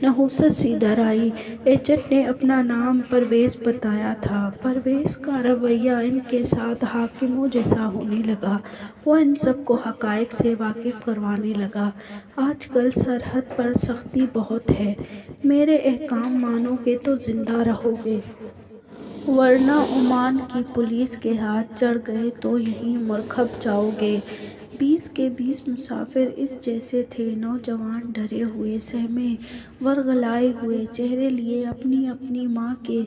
نحوست سی ڈر آئی۔ ایجنٹ نے اپنا نام پرویز بتایا تھا۔ پرویز کا رویہ ان کے ساتھ حاکموں جیسا ہونے لگا۔ وہ ان سب کو حقائق سے واقف کروانے لگا۔ آج کل سرحد پر سختی بہت ہے، میرے احکام مانو گے تو زندہ رہو گے، ورنہ عمان کی پولیس کے ہاتھ چڑھ گئے تو یہیں مرکب جاؤ گے۔ 20 کے 20 مسافر اس جیسے تھے، نوجوان ڈرے ہوئے، سہمے ورغلائے ہوئے چہرے لیے اپنی اپنی ماں کے۔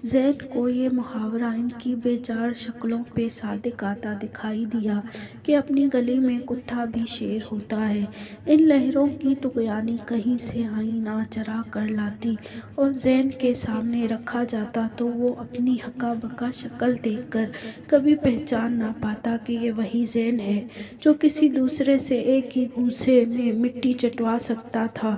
زین کو یہ محاورہ ان کی بیزار شکلوں پہ صادق آتا دکھائی دیا کہ اپنی گلی میں کتا بھی شیر ہوتا ہے۔ ان لہروں کی طغیانی کہیں سے آئینہ چرا کر لاتی اور زین کے سامنے رکھا جاتا تو وہ اپنی ہکا بکا شکل دیکھ کر کبھی پہچان نہ پاتا کہ یہ وہی زین ہے جو کسی دوسرے سے ایک ہی گھونسے میں مٹی چٹوا سکتا تھا۔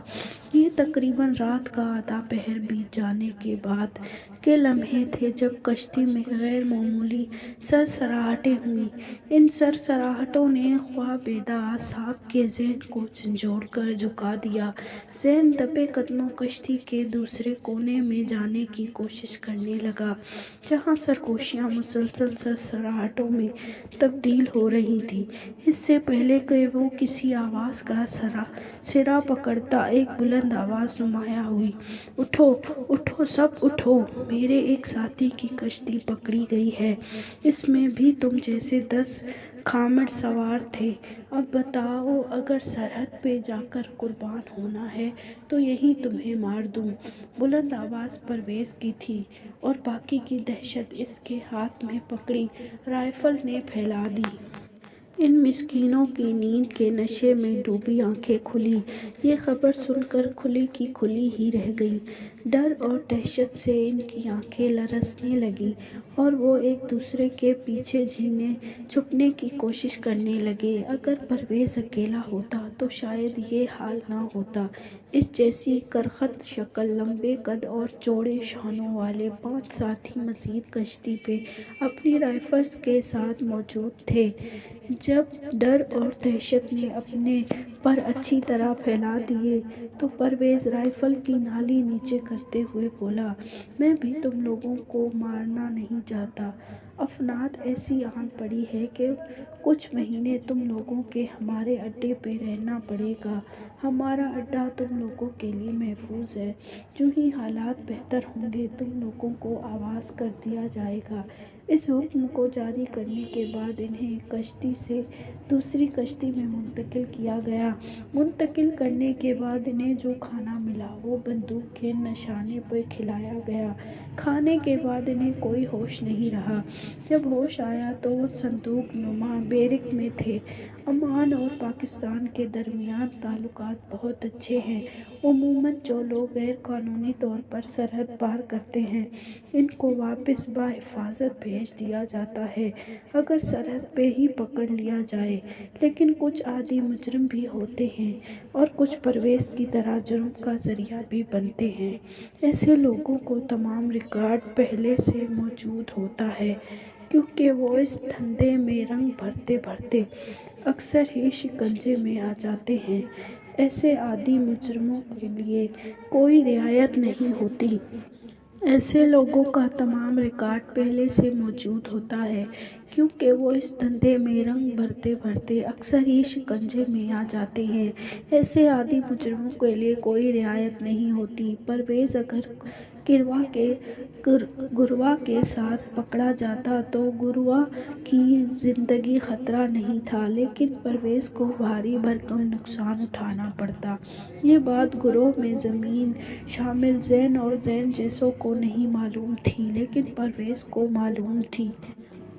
یہ تقریباً رات کا آدھا پہر بیت جانے کے بعد کے لمحے تھے جب کشتی میں غیر معمولی سرسراہٹیں ہوئیں۔ ان سرسراہٹوں نے خوابیدہ اعصاب کے زین کو جھنجھوڑ کر جھکا دیا۔ زین دبے قدموں کشتی کے دوسرے کونے میں جانے کی کوشش کرنے لگا، جہاں سرگوشیاں مسلسل سرسراہٹوں میں تبدیل ہو رہی تھیں۔ اس سے پہلے کہ وہ کسی آواز کا سرا پکڑتا، ایک بلند آواز نمایاں ہوئی، اٹھو اٹھو سب اٹھو، میرے ایک ساتھی کی کشتی پکڑی گئی ہے، اس میں بھی تم جیسے 10 کھامر سوار تھے۔ اب بتاؤ، اگر سرحد پہ جا کر قربان ہونا ہے تو یہیں تمہیں مار دوں۔ بلند آواز پرویز کی تھی اور باقی کی دہشت اس کے ہاتھ میں پکڑی رائفل نے پھیلا دی۔ ان مسکینوں کی نیند کے نشے میں ڈوبی آنکھیں کھلیں۔ یہ خبر سن کر کھلی کی کھلی ہی رہ گئیں۔ ڈر اور دہشت سے ان کی آنکھیں لرزنے لگیں اور وہ ایک دوسرے کے پیچھے چھپنے کی کوشش کرنے لگے۔ اگر پرویز اکیلا ہوتا تو شاید یہ حال نہ ہوتا۔ اس جیسی کرخت شکل، لمبے قد اور چوڑے شانوں والے 5 ساتھی مزید کشتی پہ اپنی رائفلز کے ساتھ موجود تھے۔ جب ڈر اور دہشت نے اپنے پر اچھی طرح پھیلا دیے تو پرویز رائفل کی نالی نیچے کرتے ہوئے بولا، میں بھی تم لوگوں کو مارنا نہیں چاہتا۔ افنان ایسی آن پڑی ہے کہ کچھ مہینے تم لوگوں کے ہمارے اڈے پہ رہنا پڑے گا۔ ہمارا اڈا تم لوگوں کے لیے محفوظ ہے، جو ہی حالات بہتر ہوں گے تم لوگوں کو آواز کر دیا جائے گا۔ اس حکم کو جاری کرنے کے بعد انہیں ایک کشتی سے دوسری کشتی میں منتقل کیا گیا۔ منتقل کرنے کے بعد انہیں جو کھانا ملا وہ بندوق کے نشانے پہ کھلایا گیا۔ کھانے کے بعد انہیں کوئی ہوش نہیں رہا۔ جب ہوش آیا تو وہ صندوق نما بیرک میں تھے۔ عمان اور پاکستان کے درمیان تعلقات بہت اچھے ہیں۔ عموماً جو لوگ غیر قانونی طور پر سرحد پار کرتے ہیں ان کو واپس بحفاظت بھیج دیا جاتا ہے اگر سرحد پہ ہی پکڑ لیا جائے، لیکن کچھ عادی مجرم بھی ہوتے ہیں اور کچھ پرویز کی طرح جرم کا ذریعہ بھی بنتے ہیں۔ ایسے لوگوں کو تمام ریکارڈ پہلے سے موجود ہوتا ہے، کیونکہ وہ اس دھندے میں رنگ بھرتے بھرتے اکثر ہی شکنجے میں آ جاتے ہیں۔ ایسے عادی مجرموں کے لیے کوئی رعایت نہیں ہوتی۔ ایسے لوگوں کا تمام ریکارڈ پہلے سے موجود ہوتا ہے، کیونکہ وہ اس دھندے میں رنگ بھرتے بھرتے اکثر ہی شکنجے میں آ جاتے ہیں۔ ایسے عادی مجرموں کے لیے کوئی رعایت نہیں ہوتی۔ پرویز اگر گروہ کے ساتھ پکڑا جاتا تو گروہ کی زندگی خطرہ نہیں تھا، لیکن پرویز کو بھاری بھرکم نقصان اٹھانا پڑتا۔ یہ بات گروہ میں ضمن شامل زین اور زین جیسوں کو نہیں معلوم تھی، لیکن پرویز کو معلوم تھی۔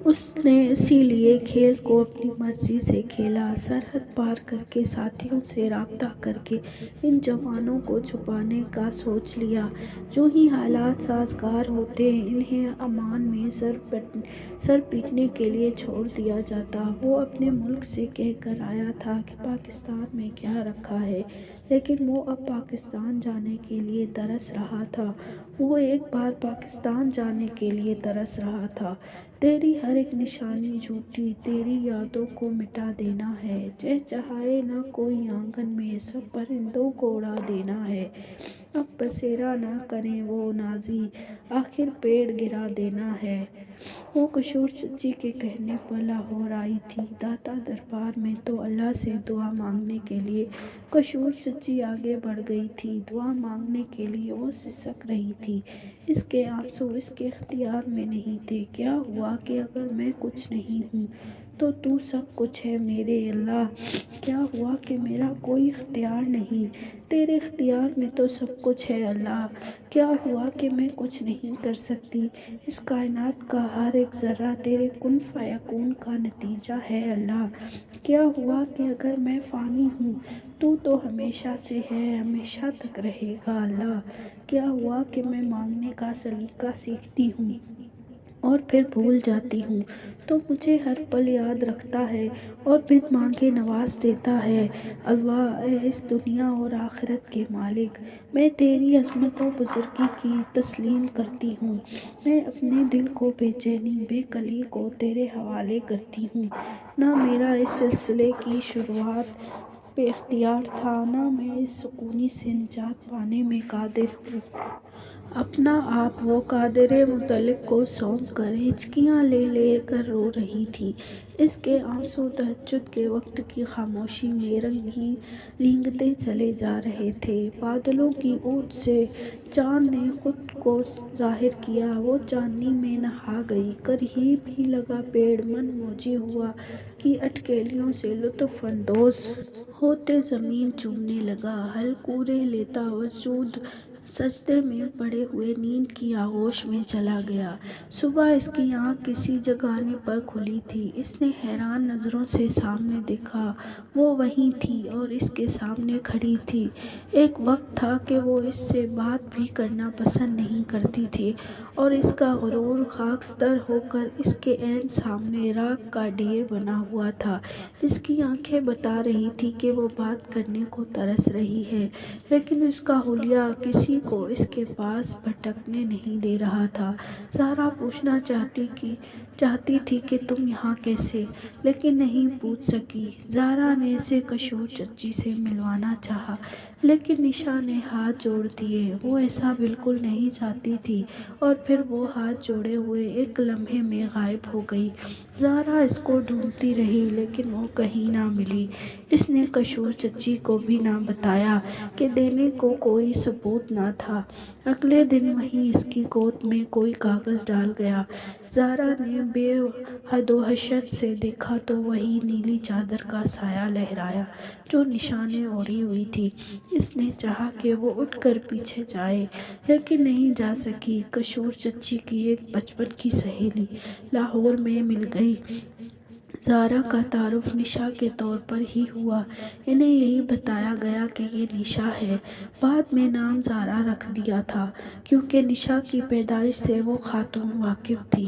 اس نے اسی لیے کھیل کو اپنی مرضی سے کھیلا۔ سرحد پار کر کے ساتھیوں سے رابطہ کر کے ان جوانوں کو چھپانے کا سوچ لیا۔ جو ہی حالات سازگار ہوتے انہیں عمان میں سر پیٹنے کے لیے چھوڑ دیا جاتا۔ وہ اپنے ملک سے کہہ کر آیا تھا کہ پاکستان میں کیا رکھا ہے، لیکن وہ اب پاکستان جانے کے لیے ترس رہا تھا۔ وہ ایک بار پاکستان جانے کے لیے ترس رہا تھا۔ تیری ہر ایک نشانی جھوٹی تیری یادوں کو مٹا دینا ہے، چہچہائے نہ کوئی آنگن میں سب پرندوں کو اڑا دینا ہے، اب بسیرا نہ کریں وہ نازی آخر پیڑ گرا دینا ہے۔ وہ کشور چچی کے کہنے پر لاہور آئی تھی داتا دربار میں تو اللہ سے دعا مانگنے کے لیے۔ کشور چچی آگے بڑھ گئی تھی، دعا مانگنے کے لیے وہ سسک رہی تھی۔ اس کے آنسو اس کے اختیار میں نہیں تھے۔ کیا ہوا کہ اگر میں کچھ نہیں ہوں تو تو سب کچھ ہے میرے اللہ؟ کیا ہوا کہ میرا کوئی اختیار نہیں؟ تیرے اختیار میں تو سب کچھ ہے اللہ۔ کیا ہوا کہ میں کچھ نہیں کر سکتی؟ اس کائنات کا ہر ایک ذرہ تیرے کن فیکون کا نتیجہ ہے اللہ۔ کیا ہوا کہ اگر میں فانی ہوں تو ہمیشہ سے ہے، ہمیشہ تک رہے گا اللہ۔ کیا ہوا کہ میں مانگنے کا سلیقہ سیکھتی ہوں اور پھر بھول جاتی ہوں تو مجھے ہر پل یاد رکھتا ہے اور بن مانگے نواز دیتا ہے۔ اللہ اے اس دنیا اور آخرت کے مالک، میں تیری عظمت و بزرگی کی تسلیم کرتی ہوں۔ میں اپنے دل کو بے چینی بے کلی کو تیرے حوالے کرتی ہوں۔ نہ میرا اس سلسلے کی شروعات بے اختیار تھا، نہ میں اس سکونی سے نجات پانے میں قادر ہوں۔ اپنا آپ وہ قادر مطلق کو سونپ کر ہچکیاں لے لے کر رو رہی تھی۔ اس کے آنسو تہجد کے وقت کی خاموشی میں رنگیں رینگتے چلے جا رہے تھے۔ بادلوں کی اوٹ سے چاند نے خود کو ظاہر کیا، وہ چاندنی میں نہا گئی۔ قریب ہی لگا پیڑ من موجی ہوا کی اٹکلیوں سے لطف اندوز ہوتے زمین چومنے لگا۔ ہلکورے لیتا وجود سجدے میں پڑے ہوئے نیند کی آغوش میں چلا گیا۔ صبح اس کی آنکھ کسی جگانے پر کھلی تھی۔ اس نے حیران نظروں سے سامنے دیکھا، وہ وہیں تھی اور اس کے سامنے کھڑی تھی۔ ایک وقت تھا کہ وہ اس سے بات بھی کرنا پسند نہیں کرتی تھی اور اس کا غرور خاکستر ہو کر اس کے عین سامنے راکھ کا ڈھیر بنا ہوا تھا۔ اس کی آنکھیں بتا رہی تھی کہ وہ بات کرنے کو ترس رہی ہے، لیکن اس کا حلیہ کسی کو اس کے پاس بھٹکنے نہیں دے رہا تھا۔ زہرا پوچھنا چاہتی تھی کہ تم یہاں کیسے، لیکن نہیں پوچھ سکی۔ زہرا نے اسے کشور چچی سے ملوانا چاہا، لیکن نشا نے ہاتھ جوڑ دیے۔ وہ ایسا بالکل نہیں چاہتی تھی اور پھر وہ ہاتھ جوڑے ہوئے ایک لمحے میں غائب ہو گئی۔ زہرا اس کو ڈھونڈتی رہی لیکن وہ کہیں نہ ملی۔ اس نے کشور چچی کو بھی نہ بتایا کہ دینے کو کوئی ثبوت نہ تھا۔ اگلے دن وہیں اس کی گود میں کوئی کاغذ ڈال گیا۔ زہرا نے بے حد وحشت سے دیکھا تو وہی نیلی چادر کا سایہ لہرایا جو نشا نے اوڑھی ہوئی تھی۔ اس نے چاہا کہ وہ اٹھ کر پیچھے جائے لیکن نہیں جا سکی۔ کشور چچی کی ایک بچپن کی سہیلی لاہور میں مل گئی۔ زہرا کا تعارف نشا کے طور پر ہی ہوا۔ انہیں یہی بتایا گیا کہ یہ نشا ہے۔ بعد میں نام زہرا رکھ دیا تھا کیونکہ نشا کی پیدائش سے وہ خاتون واقف تھی۔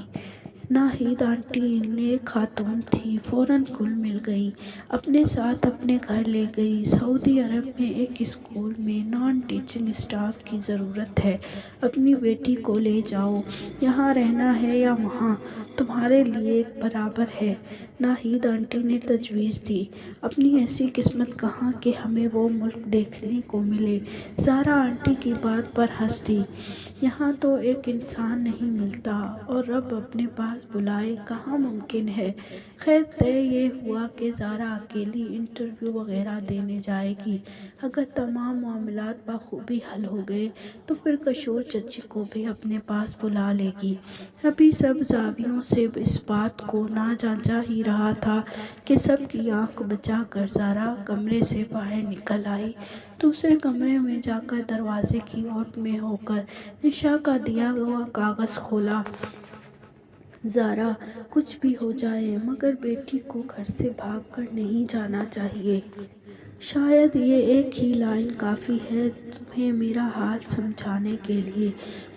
ناہید آنٹی نیک خاتون تھی، فوراً گھل مل گئی، اپنے ساتھ اپنے گھر لے گئی۔ سعودی عرب میں ایک اسکول میں نان ٹیچنگ اسٹاف کی ضرورت ہے، اپنی بیٹی کو لے جاؤ، یہاں رہنا ہے یا وہاں، تمہارے لیے ایک برابر ہے۔ ناہید آنٹی نے تجویز دی، اپنی ایسی قسمت کہاں کہ ہمیں وہ ملک دیکھنے کو ملے۔ زہرا آنٹی کی بات پر ہنس دی، یہاں تو ایک انسان نہیں ملتا اور رب اپنے پاس بلائے کہاں ممکن ہے۔ خیر طے یہ ہوا کہ زہرا اکیلی انٹرویو وغیرہ دینے جائے گی۔ اگر تمام معاملات بخوبی حل ہو گئے تو پھر کشور چچی کو بھی اپنے پاس بلا لے گی۔ ابھی سب زاویوں سے اس بات کو نہ جانچا ہی رہا تھا کہ سب کی آنکھ بچا کر زہرا کمرے سے باہر نکل آئی۔ دوسرے کمرے میں جا کر دروازے کی اوٹ میں ہو کر نشا کا دیا ہوا کاغذ کھولا۔ زہرا، کچھ بھی ہو جائے مگر بیٹی کو گھر سے بھاگ کر نہیں جانا چاہیے۔ شاید یہ ایک ہی لائن کافی ہے تمہیں میرا حال سمجھانے کے لیے۔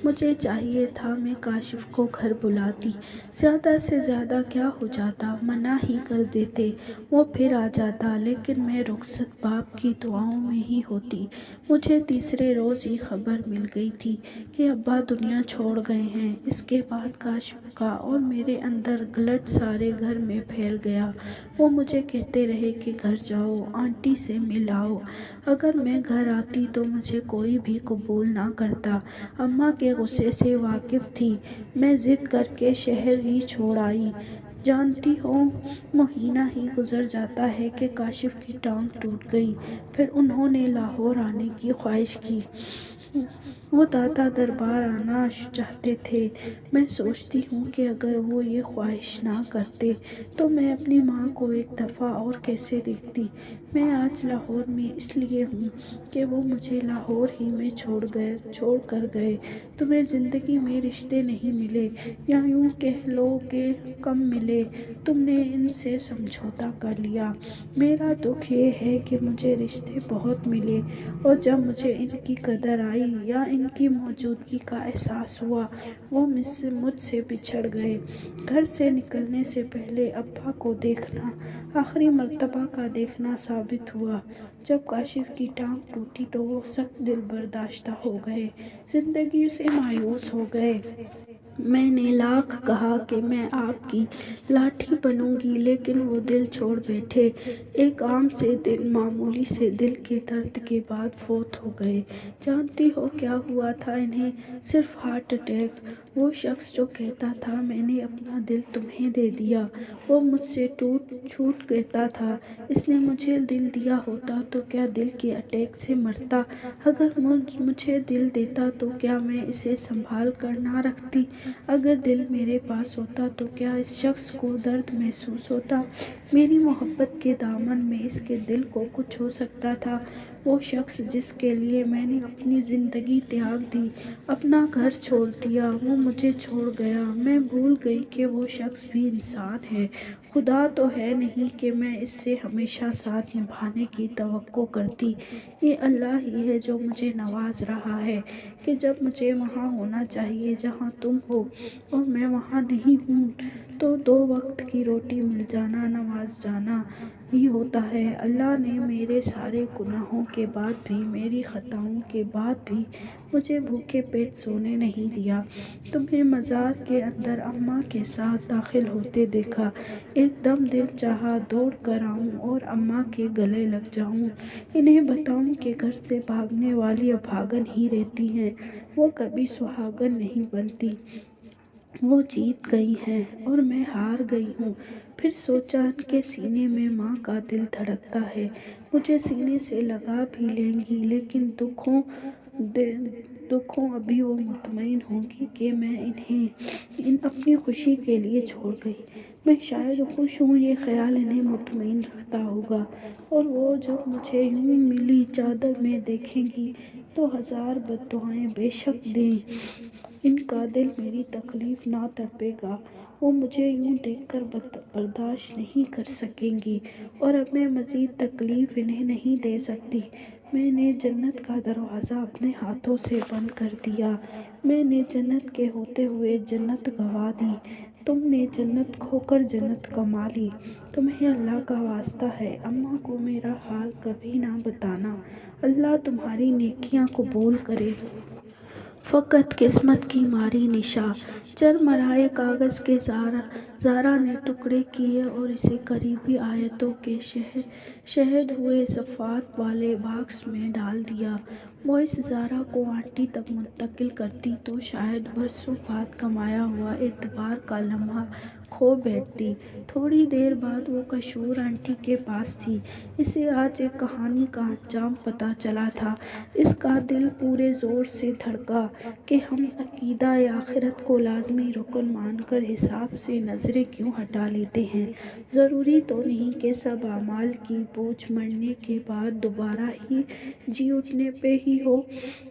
مجھے چاہیے تھا میں کاشف کو گھر بلاتی، زیادہ سے زیادہ کیا ہو جاتا، منع ہی کر دیتے، وہ پھر آ جاتا، لیکن میں رخصت باپ کی دعاؤں میں ہی ہوتی۔ مجھے تیسرے روز ہی خبر مل گئی تھی کہ ابا دنیا چھوڑ گئے ہیں۔ اس کے بعد کاشف کا اور میرے اندر گلٹ سارے گھر میں پھیل گیا۔ وہ مجھے کہتے رہے کہ گھر جاؤ، آنٹی سے مل آؤ۔ اگر میں گھر آتی تو مجھے کوئی بھی قبول نہ کرتا۔ اماں کے غصے سے واقف تھی، میں ضد کر کے شہر ہی چھوڑ آئی۔ جانتی ہو، مہینہ ہی گزر جاتا ہے کہ کاشف کی ٹانگ ٹوٹ گئی۔ پھر انہوں نے لاہور آنے کی خواہش کی۔ وہ دادا دربار آنا چاہتے تھے۔ میں سوچتی ہوں کہ اگر وہ یہ خواہش نہ کرتے تو میں اپنی ماں کو ایک دفعہ اور کیسے دیکھتی۔ میں آج لاہور میں اس لیے ہوں کہ وہ مجھے لاہور ہی میں چھوڑ کر گئے۔ تمہیں زندگی میں رشتے نہیں ملے، یا یوں کہہ لو کہ کم ملے، تم نے ان سے سمجھوتا کر لیا۔ میرا دکھ یہ ہے کہ مجھے رشتے بہت ملے، اور جب مجھے ان کی قدر آئی یا ان کی موجودگی کا احساس ہوا، وہ مجھ سے بچھڑ گئے۔ گھر سے نکلنے سے پہلے ابا کو دیکھنا آخری مرتبہ کا دیکھنا ثابت ہوا۔ جب کاشف کی ٹانگ ٹوٹی تو وہ سخت دل برداشتہ ہو گئے، زندگی سے مایوس ہو گئے۔ میں نے لاکھ کہا کہ میں آپ کی لاٹھی بنوں گی، لیکن وہ دل چھوڑ بیٹھے۔ ایک عام سے دن، معمولی سے دل کے درد کے بعد فوت ہو گئے۔ جانتی ہو کیا ہوا تھا انہیں؟ صرف ہارٹ اٹیک۔ وہ شخص جو کہتا تھا میں نے اپنا دل تمہیں دے دیا، وہ مجھ سے جھوٹ کہتا تھا۔ اس نے مجھے دل دیا ہوتا تو کیا دل کے اٹیک سے مرتا؟ اگر مجھے دل دیتا تو کیا میں اسے سنبھال کر نہ رکھتی؟ اگر دل میرے پاس ہوتا تو کیا اس شخص کو درد محسوس ہوتا؟ میری محبت کے دامن میں اس کے دل کو کچھ ہو سکتا تھا؟ وہ شخص جس کے لیے میں نے اپنی زندگی تیاگ دی، اپنا گھر چھوڑ دیا، وہ مجھے چھوڑ گیا۔ میں بھول گئی کہ وہ شخص بھی انسان ہے، خدا تو ہے نہیں کہ میں اس سے ہمیشہ ساتھ نبھانے کی توقع کرتی۔ یہ اللہ ہی ہے جو مجھے نواز رہا ہے کہ جب مجھے وہاں ہونا چاہیے جہاں تم ہو اور میں وہاں نہیں ہوں، تو 2 وقت کی روٹی مل جانا نواز جانا ہی ہوتا ہے۔ اللہ نے میرے سارے گناہوں کے بعد بھی، میری خطاؤں کے بعد بھی مجھے بھوکے پیٹ سونے نہیں دیا۔ تمہیں مزار کے اندر اماں کے ساتھ داخل ہوتے دیکھا، ایک دم دل چاہا دوڑ کر آؤں اور اماں کے گلے لگ جاؤں، انہیں بتاؤں کہ گھر سے بھاگنے والی ابھاگن ہی رہتی ہیں، وہ کبھی سہاگن نہیں بنتی، وہ جیت گئی ہیں اور میں ہار گئی ہوں۔ پھر سوچا ان کے سینے میں ماں کا دل دھڑکتا ہے، مجھے سینے سے لگا بھی لیں گی، لیکن دکھوں ابھی وہ مطمئن ہوں گی کہ میں انہیں اپنی خوشی کے لیے چھوڑ گئی۔ میں شاید خوش ہوں، یہ خیال انہیں مطمئن رکھتا ہوگا، اور وہ جب مجھے یوں ملی چادر میں دیکھیں گی تو 1000 بددعائیں بے شک دیں، ان کا دل میری تکلیف نہ تڑپے گا، وہ مجھے یوں دیکھ کر برداشت نہیں کر سکیں گی، اور اب میں مزید تکلیف انہیں نہیں دے سکتی۔ میں نے جنت کا دروازہ اپنے ہاتھوں سے بند کر دیا، میں نے جنت کے ہوتے ہوئے جنت گنوا دی، تم نے جنت کھو کر جنت کما لی۔ تمہیں اللہ کا واسطہ ہے اماں کو میرا حال کبھی نہ بتانا، اللہ تمہاری نیکیاں قبول کرے۔ فقط قسمت کی ماری نشا۔ چرمرائے کاغذ کے زارا نے ٹکڑے کیے اور اسے قریبی آیتوں کے شہد ہوئے صفحات والے باکس میں ڈال دیا۔ وہ اس زارا کو آنٹی تک منتقل کرتی تو شاید برسوں بعد کمایا ہوا اعتبار کا لمحہ کھو بیٹھتی۔ تھوڑی دیر بعد وہ کشور آنٹی کے پاس تھی۔ اسے آج ایک کہانی کا انجام پتہ چلا تھا۔ اس کا دل پورے زور سے دھڑکا کہ ہم عقیدہ آخرت کو لازمی رکن مان کر حساب سے نظریں کیوں ہٹا لیتے ہیں؟ ضروری تو نہیں کہ سب اعمال کی بوجھ مرنے کے بعد دوبارہ ہی جی اٹھنے پہ ہی ہو۔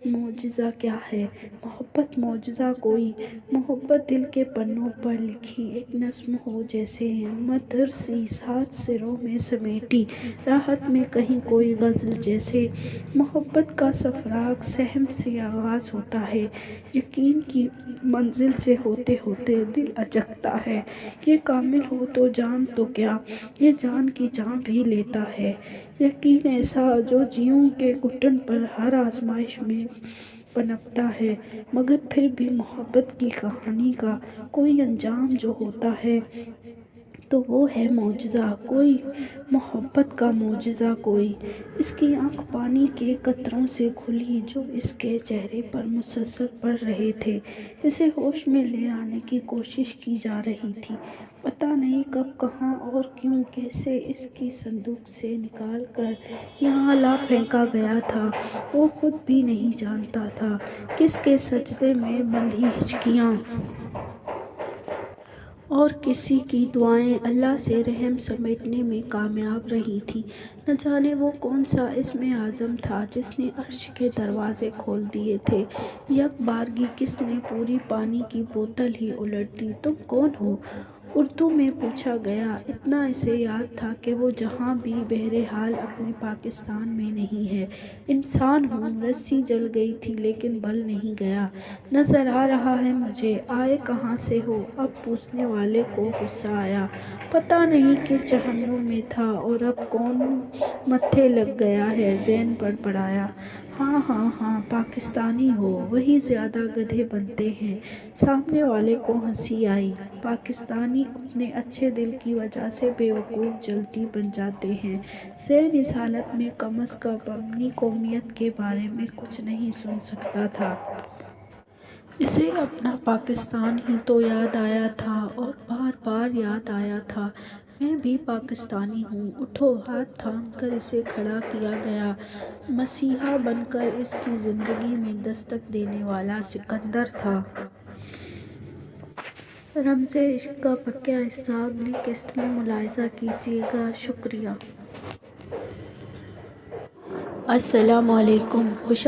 معجزہ کیا ہے؟ محبت معجزہ کوئی، محبت دل کے پنوں پر لکھی ایک نہ نظم ہو جیسے مدر سی 7 سروں میں سمیٹی، راحت میں کہیں کوئی غزل جیسے۔ محبت کا سفراغ سحم سے آغاز ہوتا ہے، یقین کی منزل سے ہوتے ہوتے دل اچکتا ہے۔ یہ کامل ہو تو جان تو کیا، یہ جان کی جاں بھی لیتا ہے۔ یقین ایسا جو جیوں کے گھٹن پر ہر آزمائش میں پنپتا ہے، مگر پھر بھی محبت کی کہانی کا کوئی انجام جو ہوتا ہے تو وہ ہے معجزہ کوئی، محبت کا معجزہ کوئی۔ اس کی آنکھ پانی کے قطروں سے کھلی جو اس کے چہرے پر مسلسل پڑ رہے تھے۔ اسے ہوش میں لے آنے کی کوشش کی جا رہی تھی، پتہ نہیں کب، کہاں اور کیوں، کیسے اس کی صندوق سے نکال کر یہاں لا پھینکا گیا تھا، وہ خود بھی نہیں جانتا تھا۔ کس کے سجدے میں بندھی ہچکیاں اور کسی کی دعائیں اللہ سے رحم سمیٹنے میں کامیاب رہی تھیں۔ نہ جانے وہ کون سا اسم اعظم تھا جس نے عرش کے دروازے کھول دیے تھے۔ یک بارگی کس نے پوری پانی کی بوتل ہی الٹ دی۔ تم کون ہو؟ اردو میں پوچھا گیا۔ اتنا اسے یاد تھا کہ وہ جہاں بھی بہرحال اپنے پاکستان میں نہیں ہے۔ انسان ہوں، رسی جل گئی تھی لیکن بل نہیں گیا۔ نظر آ رہا ہے مجھے، آئے کہاں سے ہو؟ اب پوچھنے والے کو غصہ آیا، پتہ نہیں کس جہنم میں تھا اور اب کون متھے لگ گیا ہے۔ ذہن بڑبڑایا، ہاں ہاں ہاں، پاکستانی ہو، وہی زیادہ گدھے بنتے ہیں۔ سامنے والے کو ہنسی آئی۔ پاکستانی اپنے اچھے دل کی وجہ سے بیوقوف جلدی بن جاتے ہیں۔ ذہن اس حالت میں کم از کم اپنی قومیت کے بارے میں کچھ نہیں سن سکتا تھا۔ اسے اپنا پاکستان ہی تو یاد آیا تھا اور بار بار یاد آیا تھا۔ میں بھی پاکستانی ہوں، اٹھو۔ ہاتھ تھام کر اسے کھڑا کیا گیا۔ مسیحا بن کر اس کی زندگی میں دستک دینے والا سکندر تھا۔ رمزِ عشق کا پکا حصہ اگلی قسط میں ملاحظہ کیجیے گا۔ شکریہ۔ السلام علیکم۔ خوش